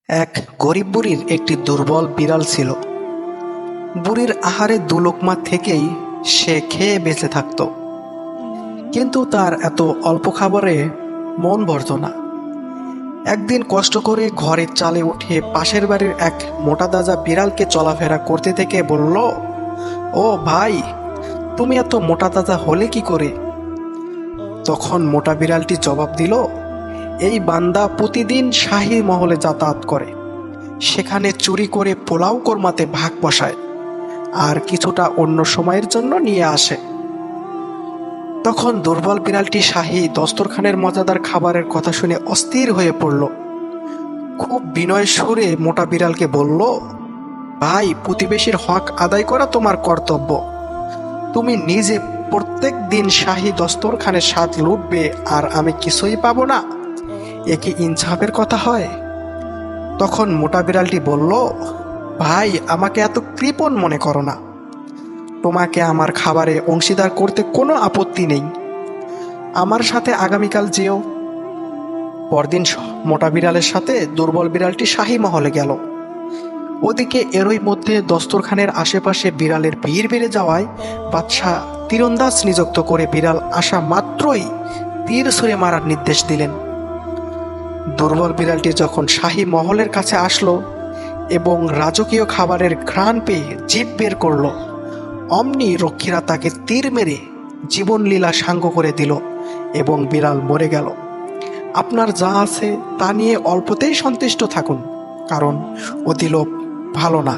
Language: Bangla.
এক গরিব বুড়ির একটি দুর্বল বিড়াল ছিল। বুড়ির আহারে দুলোকমা থেকেই সে খেয়ে বেঁচে থাকত, কিন্তু তার এত অল্প খাবারে মন ভরত না। একদিন কষ্ট করে ঘরের চালে উঠে পাশের বাড়ির এক মোটা তাজা বিড়ালকে চলাফেরা করতে থেকে বলল, ও ভাই, তুমি এত মোটা তাজা হলে কি করে? তখন মোটা বিড়ালটি জবাব দিল, এই বান্দা প্রতিদিন শাহী মহলে যাতায়াত করে, সেখানে চুরি করে পোলাও কোরমাতে ভাগ বসায়, আর কিছুটা অন্য সময়ের জন্য নিয়ে আসে। তখন দুর্বল বিড়ালটি শাহী দস্তরখানের মজাদার খাবারের কথা শুনে অস্থির হয়ে পড়ল। খুব বিনয় সুরে মোটা বিড়ালকে বলল, ভাই, প্রতিবেশীর হক আদায় করা তোমার কর্তব্য। তুমি নিজে প্রত্যেক দিন শাহী দস্তরখানের স্বাদ লুটবে আর আমি কিছুই পাবো না? এ কি ইনসাফের কথা হয়? তখন মোটা বিড়ালটি বলল, ভাই, আমাকে এত কৃপণ মনে করো না। তোমাকে আমার খাবারে অংশীদার করতে কোনো আপত্তি নেই। আমার সাথে আগামীকাল যেও। পরদিন মোটা বিড়ালের সাথে দুর্বল বিড়ালটি শাহী মহলে গেল। ওদিকে এরই মধ্যে দস্তরখানের আশেপাশে বিড়ালের ভিড় বেড়ে যাওয়ায় বাদশাহ তীরন্দাজ নিযুক্ত করে বিড়াল আসা মাত্রই তীর ছুঁড়ে মারার নির্দেশ দিলেন। দুর্বল বিড়ালটি যখন শাহী মহলের কাছে আসলো এবং রাজকীয় খাবারের ঘ্রাণ পেয়ে জিভ বের করলো, অমনি রক্ষীরা তাকে তীর মেরে জীবনলীলা সাঙ্গ করে দিল এবং বিড়াল মরে গেল। আপনার যা আছে তা নিয়ে অল্পতেই সন্তুষ্ট থাকুন, কারণ অতি লোভ ভালো না।